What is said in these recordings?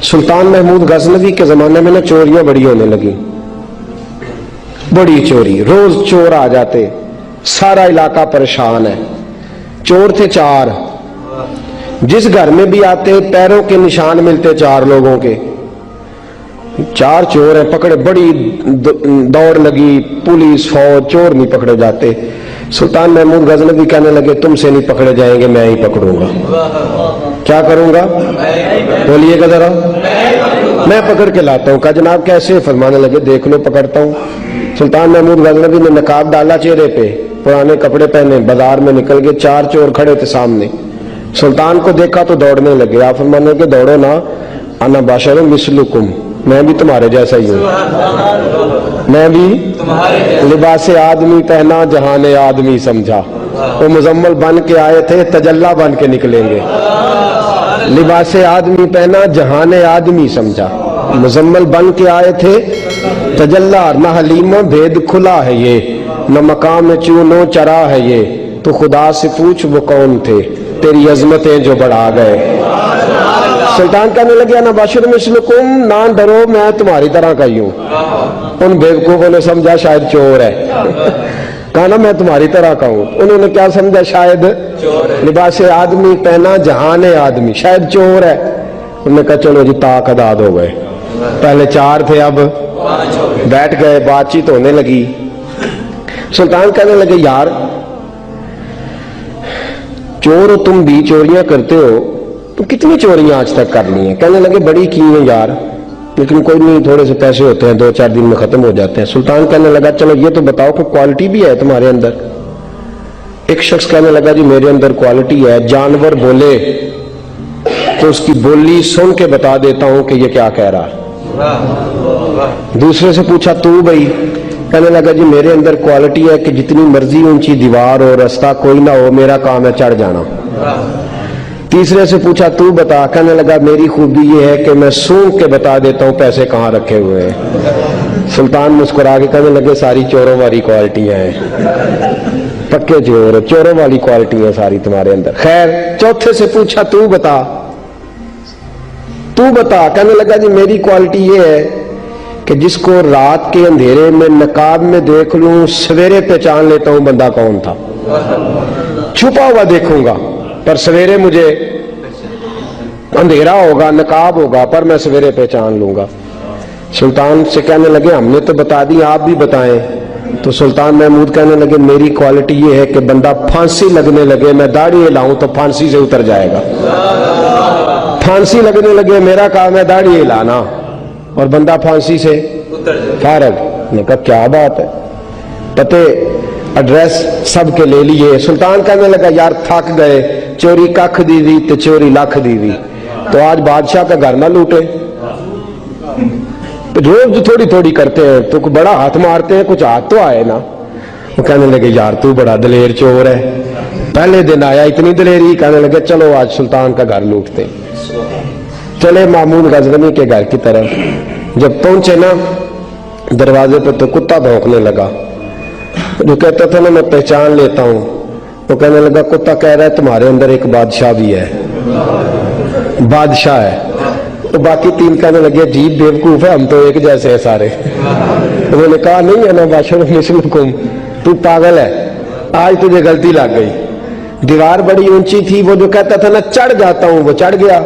سلطان محمود غزنوی کے زمانے میں نا چوریاں بڑی ہونے لگی، بڑی چوری، روز چور آ جاتے، سارا علاقہ پریشان ہے۔ چور تھے 4، جس گھر میں بھی آتے پیروں کے نشان ملتے 4 لوگوں کے، 4 چور ہیں پکڑے، بڑی دوڑ لگی، پولیس فوج، چور نہیں پکڑے جاتے۔ سلطان محمود غزنوی کہنے لگے تم سے نہیں پکڑے جائیں گے، میں ہی پکڑوں گا۔ کیا کروں گا؟ بولیے گا ذرا۔ میں پکڑ کے لاتا ہوں۔ کہا جناب کیسے؟ فرمانے لگے دیکھ لو پکڑتا ہوں۔ سلطان محمود غزنوی نے نقاب ڈالا چہرے پہ، پرانے کپڑے پہنے، بازار میں نکل گئے، 4 چور کھڑے تھے سامنے۔ سلطان کو دیکھا تو دوڑنے لگے۔ آپ فرمانے لگے دوڑو نا، انا بشر مثلکم، میں بھی تمہارے جیسا ہی ہوں، میں بھی لباس آدمی پہنا جہان آدمی سمجھا۔ وہ مزمل بن کے آئے تھے، تجلا بن کے نکلیں گے۔ لباس آدمی پہنا جہان آدمی سمجھا، مزمل بن کے آئے تھے، تجلا نہ حلیمہ بھید کھلا ہے یہ، نہ مقام چونو چرا ہے یہ، تو خدا سے پوچھ وہ کون تھے تیری عظمتیں جو بڑھا گئے۔ سلطان کہنے لگے نا بشر مثلکم، نہ ڈرو میں تمہاری طرح کا ہی ہوں۔ ان بیوقوفوں نے سمجھا شاید چور ہے، کہا نا میں تمہاری طرح کا ہوں۔ انہوں نے کیا سمجھا؟ شاید لباس آدمی پہنا جہان آدمی، شاید چور ہے۔ انہوں نے کہا چلو جی طاق اداد ہو گئے، پہلے 4 تھے اب بیٹھ گئے، بات چیت ہونے لگی۔ سلطان کہنے لگے یار چور ہو تم بھی، چوریاں کرتے ہو، تو کتنی چوریاں آج تک کر لی ہیں؟ کہنے لگے بڑی کی ہیں یار، لیکن کوئی نہیں، تھوڑے سے پیسے ہوتے ہیں 2-4 دن میں ختم ہو جاتے ہیں۔ سلطان کہنے لگا چلو یہ تو بتاؤ کہ کوالٹی بھی ہے تمہارے اندر؟ ایک شخص کہنے لگا جی میرے اندر کوالٹی ہے، جانور بولے تو اس کی بولی سن کے بتا دیتا ہوں کہ یہ کیا کہہ رہا ہے۔ دوسرے سے پوچھا تو بھائی؟ کہنے لگا جی میرے اندر کوالٹی ہے کہ جتنی مرضی اونچی دیوار ہو، رستہ کوئی نہ ہو، میرا کام ہے چڑھ جانا۔ تیسرے سے پوچھا تو بتا؟ کہنے لگا میری خوبی یہ ہے کہ میں سونگ کے بتا دیتا ہوں پیسے کہاں رکھے ہوئے ہیں۔ سلطان مسکرا کے کہنے لگے ساری چوروں والی کوالٹیاں ہیں، پکے چور، چوروں والی کوالٹی ہیں ساری تمہارے اندر۔ خیر چوتھے سے پوچھا تو بتا، تو بتا؟ کہنے لگا جی میری کوالٹی یہ ہے کہ جس کو رات کے اندھیرے میں نقاب میں دیکھ لوں، سویرے پہچان لیتا ہوں بندہ کون تھا۔ چھپا ہوا دیکھوں گا پر سویرے مجھے اندھیرا ہوگا، نقاب ہوگا، پر میں سویرے پہچان لوں گا۔ سلطان سے کہنے لگے ہم نے تو بتا دی، آپ بھی بتائیں۔ تو سلطان محمود کہنے لگے میری کوالٹی یہ ہے کہ بندہ پھانسی لگنے لگے، میں داڑھی ہلاؤں تو پھانسی سے اتر جائے گا۔ پھانسی لگنے لگے، میرا کام ہے داڑھی ہلانا اور بندہ پھانسی سے فارغ۔ نے کہا کیا بات ہے، پتے ایڈریس سب کے لے لیے۔ سلطان کہنے لگا یار تھک گئے، چوری ککھ دی دی تے چوری لکھ دی دی، تو آج بادشاہ کا گھر نہ لوٹے۔ روز تھوڑی تھوڑی کرتے ہیں تو بڑا ہاتھ مارتے ہیں، کچھ ہاتھ تو آئے نا۔ وہ کہنے لگے یار تو بڑا دلیر چور ہے، پہلے دن آیا اتنی دلیری۔ کہنے لگے چلو آج سلطان کا گھر لوٹتے۔ چلے محمود غزنوی کے گھر کی طرف۔ جب پہنچے نا دروازے پر تو کتا بھونکنے لگا، جو کہتا تھا نا میں پہچان لیتا ہوں، وہ کہنے لگا کتا کہہ رہا ہے تمہارے اندر ایک بادشاہ بھی ہے، بادشاہ ہے۔ تو باقی 3 کہنے لگے عجیب بیوقوف ہے، ہم تو ایک جیسے ہیں سارے۔ انہوں نے کہا نہیں ہے نا بشر مثلکم، تو پاگل ہے، آج تجھے غلطی لگ گئی۔ دیوار بڑی اونچی تھی، وہ جو کہتا تھا نا چڑھ جاتا ہوں وہ چڑھ گیا،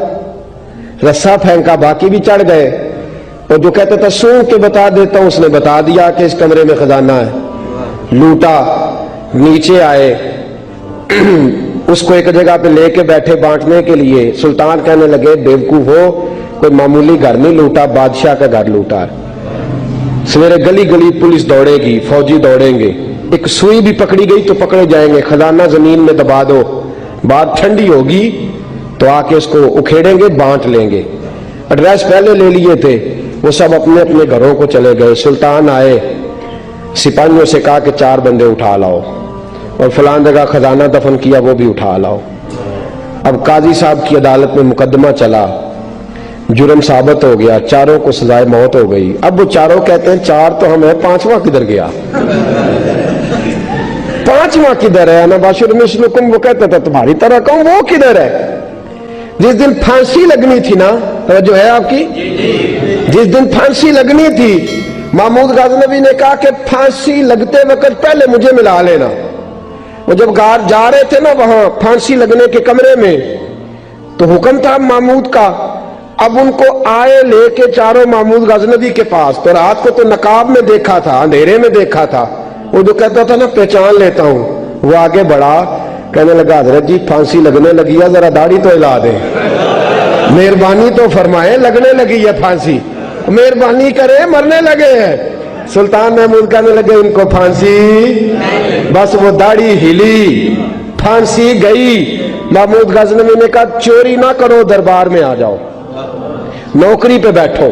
رسا پھینکا باقی بھی چڑھ گئے۔ اور جو کہتا تھا سونگ کے بتا دیتا ہوں، اس نے بتا دیا کہ اس کمرے میں خزانہ ہے۔ لوٹا، نیچے آئے، اس کو ایک جگہ پہ لے کے بیٹھے بانٹنے کے لیے۔ سلطان کہنے لگے بیوقوف ہو، کوئی معمولی گھر نہیں لوٹا، بادشاہ کا گھر لوٹا ہے۔ سویرے گلی گلی پولیس دوڑے گی، فوجی دوڑیں گے، ایک سوئی بھی پکڑی گئی تو پکڑے جائیں گے، خزانہ زمین میں دبا دو، بات ٹھنڈی ہوگی تو آ کے اس کو اکھیڑیں گے، بانٹ لیں گے۔ ایڈریس پہلے لے لیے تھے، وہ سب اپنے اپنے گھروں کو چلے گئے۔ سلطان آئے، سپاہیوں سے کہا کہ 4 بندے اٹھا لاؤ، اور فلان جگہ خزانہ دفن کیا وہ بھی اٹھا لاؤ۔ اب قاضی صاحب کی عدالت میں مقدمہ چلا، جرم ثابت ہو گیا، 4 کو سزائے موت ہو گئی۔ اب وہ 4 کہتے ہیں 4 تو ہم ہیں، 5واں کدھر گیا؟ 5واں کدھر ہے؟ انا بشر مثلکم، وہ کہتا تھا تمہاری طرح کہوں، وہ کدھر ہے؟ जिस दिन फांसी लगनी थी ना, जो है आपकी, जिस दिन फांसी लगनी थी, महमूद गजनवी ने कहा कि फांसी लगते वक्त पहले मुझे मिला लेना। वो जब जा रहे थे ना वहां फांसी लगने के कमरे में, तो हुक्म था महमूद का, अब उनको आए लेके चारों महमूद गजनवी के पास। तो रात को तो नकाब में देखा था, अंधेरे में देखा था, वो जो कहता था ना पहचान लेता हूं, वो आगे बढ़ा, कहने लगा हजरत जी फांसी लगने लगी है, जरा दाढ़ी तो हिला दे, मेहरबानी तो फरमाए, लगने लगी है फांसी, मेहरबानी करे, मरने लगे हैं। सुल्तान महमूद कहने लगे इनको फांसी, बस वो दाढ़ी हिली, फांसी गई। महमूद गजनवी ने कहा चोरी ना करो, दरबार में आ जाओ, नौकरी पे बैठो,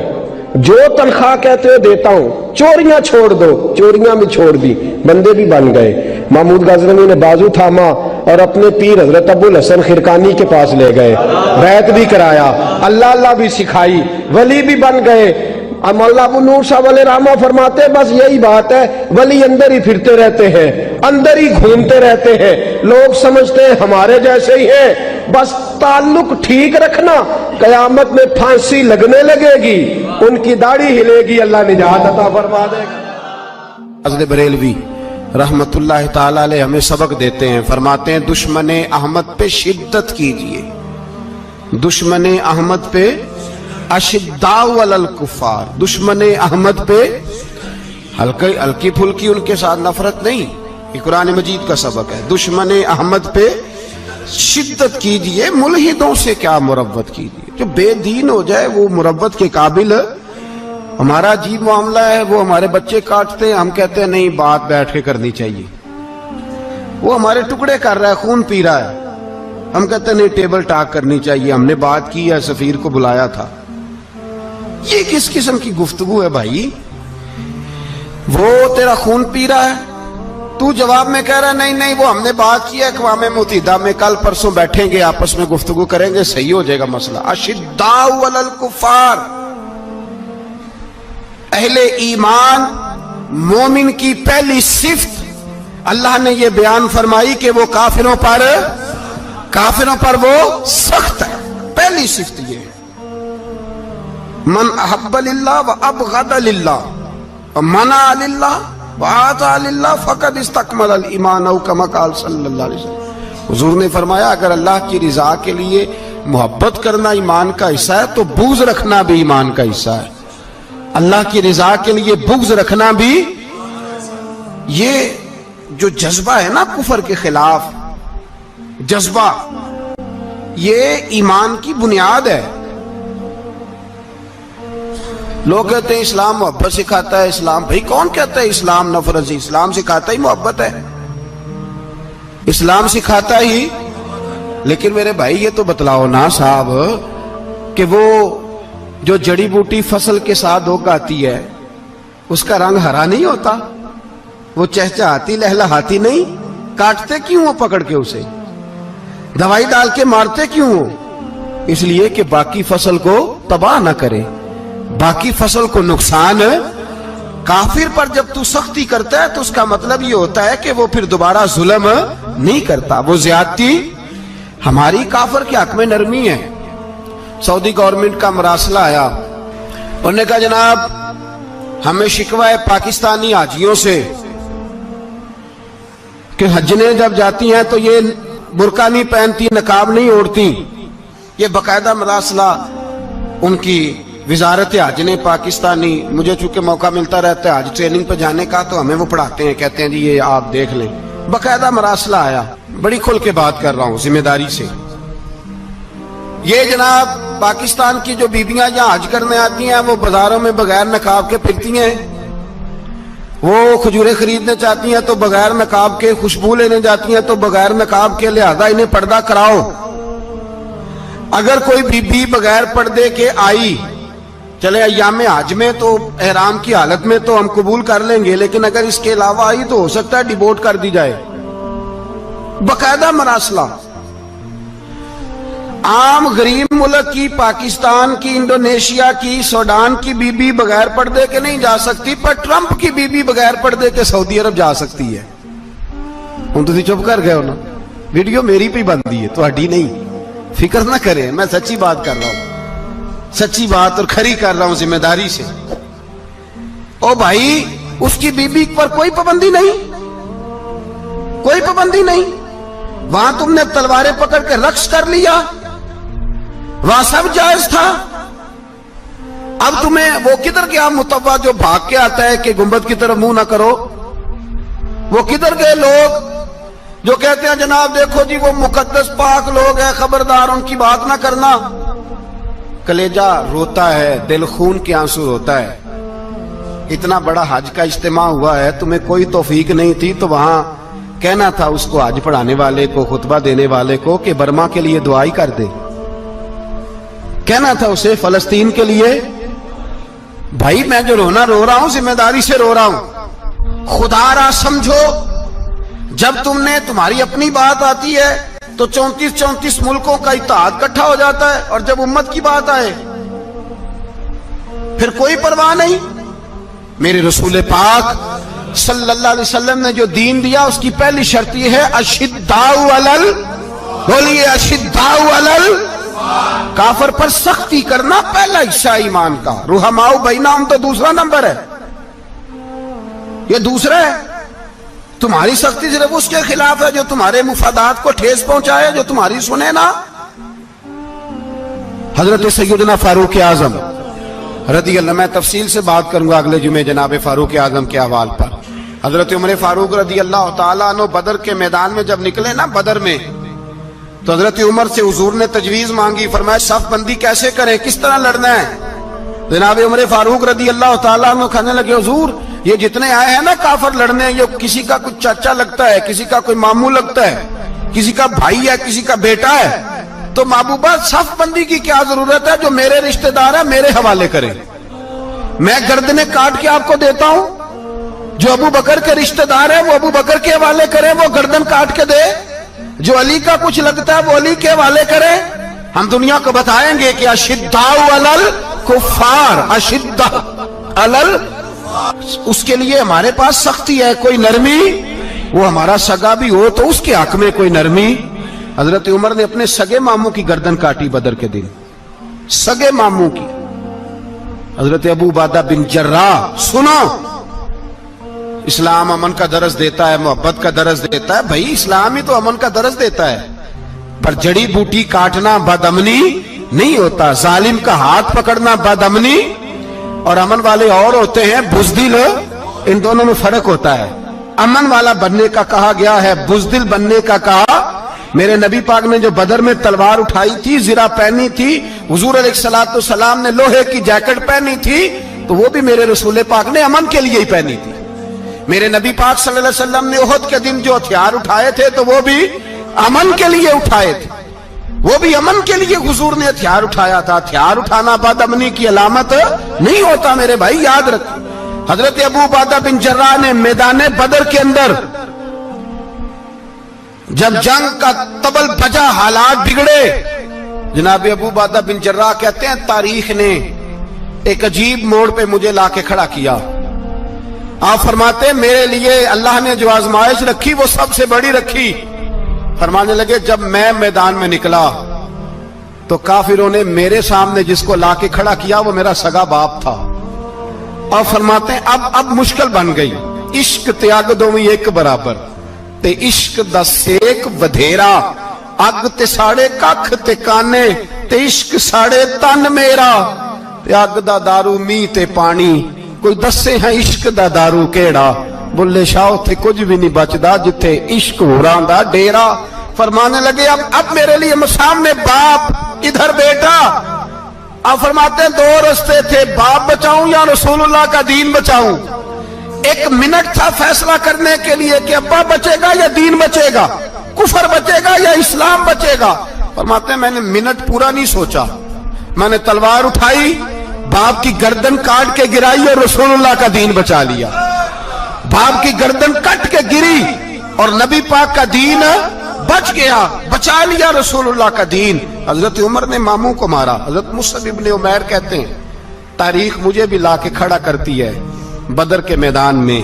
जो तनख्वाह कहते हो देता हूं, चोरियां छोड़ दो। चोरियां भी छोड़ दी, बंदे भी बन गए। महमूद गजनवी ने बाजू थामा और अपने पीर हजरत अबुल हसन खिरकानी के पास ले गए, बैत भी कराया, अल्लाह अल्लाह भी सिखाई, वली भी बन गए। मौला अबू नूर साहब वाले रामा फरमाते बस यही बात है, वली अंदर ही फिरते रहते हैं, अंदर ही घूमते रहते हैं, लोग समझते हैं हमारे जैसे ही हैं, बस ताल्लुक ठीक रखना, कयामत में फांसी लगने लगेगी, उनकी दाढ़ी हिलेगी, अल्लाह निजात अता फरमा देगा। हज़रत बरेलवी रहमतुल्लाह ताला अलैह हमें सबक देते हैं, फरमाते हैं दुश्मने अहमद पे शिद्दत कीजिए, दुश्मने अहमद पे अशिद्दाउ अलल कुफार, दुश्मने अहमद पे हल्की फुल्की उनके साथ नफरत नहीं, ये कुरान मजीद का सबक है। दुश्मने अहमद पे शिद्दत कीजिए, मुल्हिदों से क्या मुरव्वत कीजिए, जो बेदीन हो जाए वो मुरव्वत के काबिल। हमारा अजीब मामला है, वो हमारे बच्चे काटते हैं, हम कहते हैं नहीं बात बैठ के करनी चाहिए, वो हमारे टुकड़े कर रहा है, खून पी रहा है, हम कहते हैं नहीं टेबल टॉक करनी चाहिए, हमने बात की है, सफीर को बुलाया था। ये किस किस्म की गुफ्तगू है भाई? वो तेरा खून पी रहा है, तू जवाब में कह रहा है नहीं नहीं वो हमने बात की है अक़वाम मुत्तहिदा में, कल परसों बैठेंगे आपस में गुफ्तगू करेंगे, सही हो जाएगा मसला। अशिद्दाउ अलल कुफार, अहले ईमान मोमिन की पहली सिफ्त अल्लाह ने यह बयान फरमाई कि वो काफिरों पर वो सख्त है। पहली सिफ्त ये मन अहब्ब लिल्लाह व अबग़द लिल्लाह व मना लिल्लाह व आता लिल्लाह फ़क़द इस्तकमल अल ईमान औ कमा क़ाल सल्लल्लाहु अलैहि वसल्लम। हुज़ूर ने फरमाया अगर अल्लाह की रिजा के लिए मोहब्बत करना ईमान का हिस्सा है तो बुग़्ज़ रखना भी ईमान का हिस्सा है। अल्लाह की रिजा के लिए बुग़्ज़ रखना भी, ये जो जज्बा है ना कुफर के खिलाफ जज्बा, ये ईमान की बुनियाद है। लोग कहते हैं इस्लाम मोहब्बत सिखाता है, इस्लाम, भाई कौन कहता है इस्लाम नफरत से? इस्लाम सिखाता ही मोहब्बत है, इस्लाम सिखाता ही। लेकिन मेरे भाई ये तो बतलाओ ना साहब कि वो जो जड़ी बूटी फसल के साथ उगाती है उसका रंग हरा नहीं होता, वो चहचहाती लहलहाती नहीं, काटते क्यों हो पकड़ के उसे, दवाई डाल के मारते क्यों हो? इसलिए कि बाकी फसल को तबाह ना करे, बाकी फसल को नुकसान। काफिर पर जब तू सख्ती करता है तो उसका मतलब ये होता है कि वो फिर दोबारा जुल्म नहीं करता, वो ज्यादती। हमारी काफिर के हक में नरमी है। सऊदी गवर्नमेंट का मरासला आया, उन्होंने कहा जनाब हमें शिकवा है पाकिस्तानी हाजियों से कि हजने जब जाती हैं तो ये बुर्का नहीं पहनती, नकाब नहीं ओढ़ती। ये बाकायदा मरासला उनकी वजारत हज ने पाकिस्तानी, मुझे चूंकि मौका मिलता रहता है हज ट्रेनिंग पे जाने का, तो हमें वो पढ़ाते हैं, कहते हैं जी ये आप देख लें। बाकायदा मरासला आया, बड़ी खुल के बात कर रहा हूं जिम्मेदारी से। ये जनाब पाकिस्तान की जो बीबियां यहाँ हज करने आती हैं वो बाजारों में बगैर नकाब के फिरती हैं, वो खजूरें खरीदने चाहती हैं तो बगैर नकाब के, खुशबू लेने जाती हैं तो बगैर नकाब के, लिहाजा इन्हें पर्दा कराओ। अगर कोई बीबी बगैर पर्दे के आई, चले अय्याम हज में तो एहराम की हालत में तो हम कबूल कर लेंगे, लेकिन अगर इसके अलावा आई तो हो सकता है डिबोर्ट कर दी जाए। बाकायदा मरासला। आम गरीब मुल्क की, पाकिस्तान की, इंडोनेशिया की, सूडान की बीबी बगैर पर्दे के नहीं जा सकती, पर ट्रंप की बीबी बगैर पर्दे के सऊदी अरब जा सकती है। हम तुम चुप कर गए हो ना, वीडियो मेरी पे बनती है, तुहाडी नहीं। फिक्र ना करें, मैं सच्ची बात कर रहा हूं, सच्ची बात और खरी कर रहा हूं जिम्मेदारी से। ओ भाई, उसकी बीबी पर कोई पाबंदी नहीं, कोई पाबंदी नहीं। वहां तुमने तलवारें पकड़ के रक्स कर लिया, वहां सब जायज था। अब तुम्हें वो किधर गया मुतव्वा जो भाग के आता है कि गुंबद की तरफ मुंह ना करो? वो किधर गए लोग जो कहते हैं जनाब देखो जी वो मुकद्दस पाक लोग हैं, खबरदार उनकी बात ना करना? कलेजा रोता है, दिल खून के आंसू रोता है। इतना बड़ा हज का इज्तिमा हुआ है, तुम्हें कोई तौफीक नहीं थी तो वहां कहना था उसको, हज पढ़ाने वाले को, खुतबा देने वाले को, कि बर्मा के लिए दुआई कर दे। कहना था उसे फलस्तीन के लिए। भाई मैं जो रोना रो रहा हूं जिम्मेदारी से रो रहा हूं। खुदारा समझो, जब तुमने तुम्हारी अपनी बात आती है तो 34 मुल्कों का इत्तेहाद इकट्ठा हो जाता है, और जब उम्मत की बात आए फिर कोई परवाह नहीं। मेरे रसूल पाक सल्लल्लाहु अलैहि वसल्लम ने जो दीन दिया उसकी पहली शर्त यह है अशिद्दाउ अलल, बोलिए अशिद्दाउ अलल काफर पर सख्ती करना पहला हिस्सा ईमान का। रुहमाउ बैनाहुम तो दूसरा नंबर है, ये दूसरा है। तुम्हारी सख्ती सिर्फ उसके खिलाफ है जो तुम्हारे मुफादात को ठेस पहुंचाए, जो तुम्हारी सुने ना। हजरत सैयदना फारूक आजम रदी अल्लाह, मैं तफसील से बात करूंगा अगले जुमे जनाब फारूक आजम के हवाल पर। हजरत उमर फारूक रदी अल्लाह ताला अन्हु बदर के मैदान में जब निकले ना, बदर में, तो हजरत उमर से हुजूर ने तजवीज मांगी, फरमाया सफ बंदी कैसे करें, किस तरह लड़ना है? जनाब उमर फारूक रदी अल्लाह ताला अन्हु कहने लगे, हुजूर ये जितने आए हैं ना काफिर लड़ने, ये किसी का कोई चाचा लगता है, किसी का कोई मामू लगता है, किसी का भाई है, किसी का बेटा है, तो महबूबा सफ बंदी की क्या जरूरत है? जो मेरे रिश्तेदार है मेरे हवाले करें, मैं गर्दनें काट के आपको देता हूं। जो अबू बकर के रिश्तेदार है वो अबू बकर के हवाले करें, वो गर्दन काट के दे। जो अली का कुछ लगता है वो अली के हवाले करें। हम दुनिया को बताएंगे कि अशिद्दाउ अलल कुफ्फार, अशिद्दा अलल, उसके लिए हमारे पास सख्ती है, कोई नरमी। वो हमारा सगा भी हो तो उसके हक में कोई नरमी। हजरत उमर ने अपने सगे मामू की गर्दन काटी बदर के दिन, सगे मामू की। हजरत अबू उबादा बिन जर्राह, सुनो, इस्लाम अमन का दरस देता है, मोहब्बत का दरस देता है। भाई इस्लाम ही तो अमन का दरस देता है, पर जड़ी बूटी काटना बदअमनी नहीं होता। जालिम का हाथ पकड़ना बदअमनी, और अमन वाले और होते हैं बुज़दिल, इन दोनों में फर्क होता है। अमन वाला बनने का कहा गया है, बुज़दिल बनने का कहा। मेरे नबी पाक ने जो बदर में तलवार उठाई थी, जिरा पहनी थी, हुजूर अलैहिस्सलातु वस्सलाम ने लोहे की जैकेट पहनी थी, तो वो भी मेरे रसूल पाक ने अमन के लिए ही पहनी थी। मेरे नबी पाक सल्लल्लाहु अलैहि वसल्लम ने उहद के दिन जो हथियार उठाए थे तो वो भी अमन के लिए उठाए थे, वो भी अमन के लिए हुजूर ने हथियार उठाया था। हथियार उठाना बदअमनी की अलामत नहीं होता मेरे भाई, याद रखो। हजरत अबू उबादा बिन जर्राह ने मैदान बदर के अंदर जब जंग का तबल बजा, हालात बिगड़े, जनाब अबू उबादा बिन जर्राह कहते हैं तारीख ने एक अजीब मोड़ पे मुझे लाके खड़ा किया। आप फरमाते हैं मेरे लिए अल्लाह ने जो आजमाइश रखी वो सबसे बड़ी रखी। फरमाने लगे जब मैं मैदान में निकला तो काफिरों ने मेरे सामने जिसको लाके खड़ा किया वो मेरा सगा बाप था। और फरमाते हैं अब मुश्किल बन गई, इश्क त्याग दो एक बराबर ते इश्क दा सेक बधेरा, अग ते साड़े कख ते काने ते इश्क साड़े तन मेरा, ते अग दा दारू मीह ते पानी, कोई दसे है इश्क दा दारू केड़ा, बुल्ले शाह उथे कुछ भी नहीं बचदा जिथे इश्क होरां दा डेरा। फरमाने लगे अब मेरे लिए सामने बाप, इधर बेटा। अब फरमाते हैं दो रास्ते थे, बाप बचाऊं या रसूलुल्लाह का दीन बचाऊं। एक मिनट था फैसला करने के लिए कि अब्बा बचेगा या दीन बचेगा, कुफर बचेगा या इस्लाम बचेगा। फरमाते हैं मैंने मिनट पूरा नहीं सोचा, मैंने तलवार उठाई, बाप की गर्दन काट के गिराई और रसूलुल्लाह का दीन बचा लिया। बाप की गर्दन कट के गिरी और नबी पाक का दीन बच गया, बचा लिया रसूलुल्लाह का दीन। हजरत उमर ने मामू को मारा। हजरत मुसअब इब्न उमैर कहते हैं तारीख मुझे भी लाके खड़ा करती है बदर के मैदान में,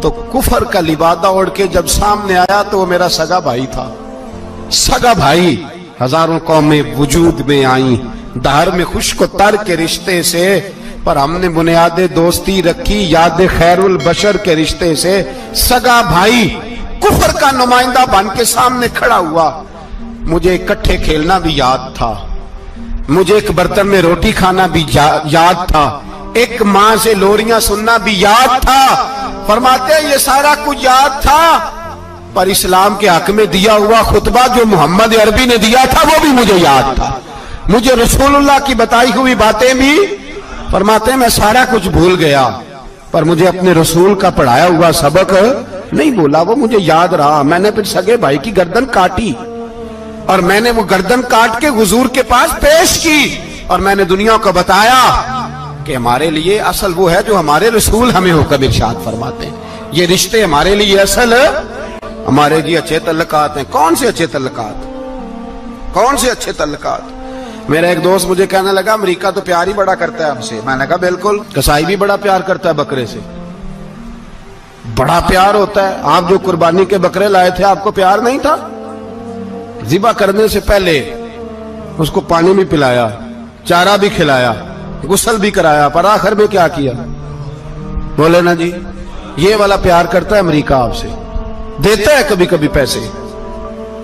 तो कुफर का लिबादा ओढ़ के जब सामने आया तो वो मेरा सगा भाई था, सगा भाई। हजारों कौमें वजूद में आई दहर में खुश्क तर के रिश्ते से, पर हमने बुनियाद दोस्ती रखी याद खैरुल बशर के रिश्ते से। सगा भाई कुफर का नुमाइंदा बन के सामने खड़ा हुआ। मुझे इकट्ठे खेलना भी याद था, मुझे एक बर्तन में रोटी खाना भी याद था, एक माँ से लोरियां सुनना भी याद था। फरमाते हैं ये सारा कुछ याद था, पर इस्लाम के हक में दिया हुआ खुतबा जो मोहम्मद अरबी ने दिया था वो भी मुझे याद था। मुझे रसूलुल्लाह की बताई हुई बातें भी, फरमाते हैं मैं सारा कुछ भूल गया, पर मुझे अपने रसूल का पढ़ाया हुआ सबक नहीं भूला, वो मुझे याद रहा। मैंने फिर सगे भाई की गर्दन काटी और मैंने वो गर्दन काट के हुजूर के पास पेश की और मैंने दुनिया को बताया कि हमारे लिए असल वो है जो हमारे रसूल हमें हुक्म इरशाद फरमाते हैं। ये रिश्ते हमारे लिए असल हमारे जी अच्छे तल्लुकात हैं। कौन से अच्छे तल्लुकात, कौन से अच्छे तल्लुकात? मेरा एक दोस्त मुझे कहने लगा अमेरिका तो प्यार ही बड़ा करता है हमसे। मैंने कहा बिल्कुल, कसाई भी बड़ा प्यार करता है बकरे से, बड़ा प्यार होता है। आप जो कुर्बानी के बकरे लाए थे आपको प्यार नहीं था? ज़िबा करने से पहले उसको पानी भी पिलाया, चारा भी खिलाया, गुस्ल भी कराया, पर आखिर में क्या किया? बोले ना जी, ये वाला प्यार करता है अमेरिका आपसे, देता है कभी कभी पैसे,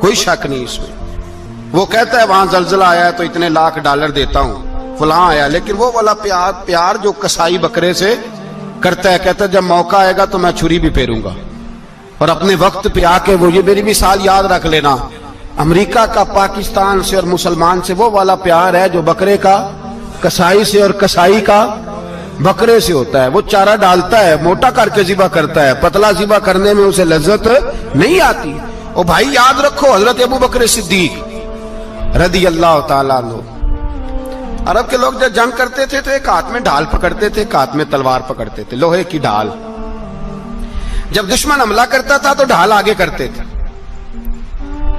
कोई शक नहीं इसमें। वो कहता है वहां जलजला आया है तो इतने लाख डॉलर देता हूं, फलां आया, लेकिन वो वाला प्यार जो कसाई बकरे से करता है, कहता है जब मौका आएगा तो मैं छुरी भी फेरूंगा और अपने वक्त पे आके वो, ये मेरी मिसाल याद रख लेना, अमेरिका का पाकिस्तान से और मुसलमान से वो वाला प्यार है जो बकरे का कसाई से और कसाई का बकरे से होता है। वो चारा डालता है, मोटा करके ज़िबा करता है, पतला ज़िबा करने में उसे लज्जत नहीं आती। ओ भाई याद रखो, हजरत अबू बकर सिद्दीक रदी अल्लाह ताला अन्हु, अरब के लोग जब जंग करते थे तो एक हाथ में ढाल पकड़ते थे, एक हाथ में तलवार पकड़ते थे, लोहे की ढाल। जब दुश्मन हमला करता था तो ढाल आगे करते थे,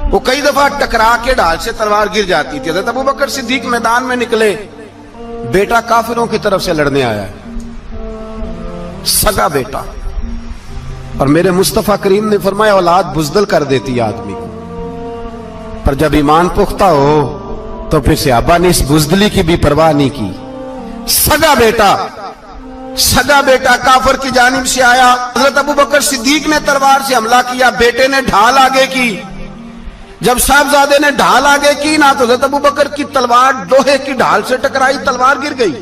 वो कई दफा टकरा के ढाल से तलवार गिर जाती थी। हज़रत अबू बकर सिद्दीक मैदान में निकले, बेटा काफिरों की तरफ से लड़ने आया है, सगा बेटा, और मेरे मुस्तफा करीम ने फरमाया औलाद बुज़दिल कर देती है आदमी को, पर जब ईमान पुख्ता हो तो फिर सहाबा ने इस बुज़दिली की भी परवाह नहीं की। सगा बेटा काफिर की जानिब से आया, हज़रत अबू बकर सिद्दीक ने तलवार से हमला किया, बेटे ने ढाल आगे की। जब साहबजादे ने ढाल आगे की ना तो हज़रत अबू बकर की तलवार लोहे की ढाल से टकराई, तलवार गिर गई।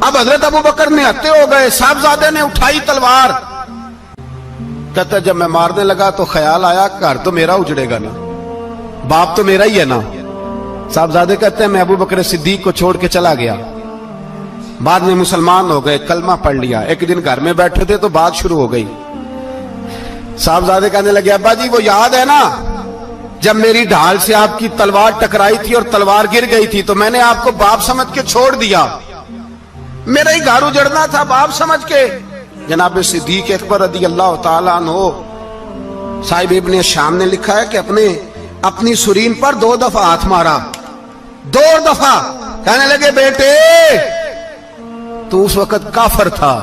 अब हज़रत अबू बकर ने हत्ते हो गए, साहबजादे ने उठाई तलवार, कहता जब मैं मारने लगा तो ख्याल आया घर तो मेरा उजड़ेगा ना, बाप तो मेरा ही है ना। साहबजादे कहते हैं मैं अबू बकर सिद्दीक को छोड़ के चला गया, बाद में मुसलमान हो गए, कलमा पढ़ लिया। एक दिन घर में बैठे थे तो बात शुरू हो गई। साहबजादे कहने लगे अब्बा जी वो याद है ना जब मेरी ढाल से आपकी तलवार टकराई थी और तलवार गिर गई थी तो मैंने आपको बाप समझ के छोड़ दिया, मेरा ही घर उजड़ना था बाप समझ के। जनाब सिद्दीक अकबर रज़ी अल्लाह ताला अन्हु साहिब इब्ने शाम ने लिखा है कि अपनी सुरीन पर 2 दफा हाथ मारा, 2 दफा। कहने लगे बेटे तू उस वक्त काफिर था,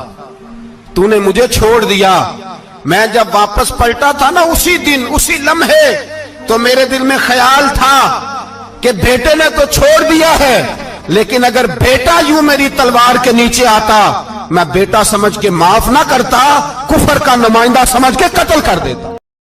तूने मुझे छोड़ दिया, मैं जब वापस पलटा था ना उसी दिन उसी लम्हे तो मेरे दिल में ख्याल था कि बेटे ने तो छोड़ दिया है, लेकिन अगर बेटा यूं मेरी तलवार के नीचे आता मैं बेटा समझ के माफ ना करता, कुफर का नुमाइंदा समझ के कत्ल कर देता।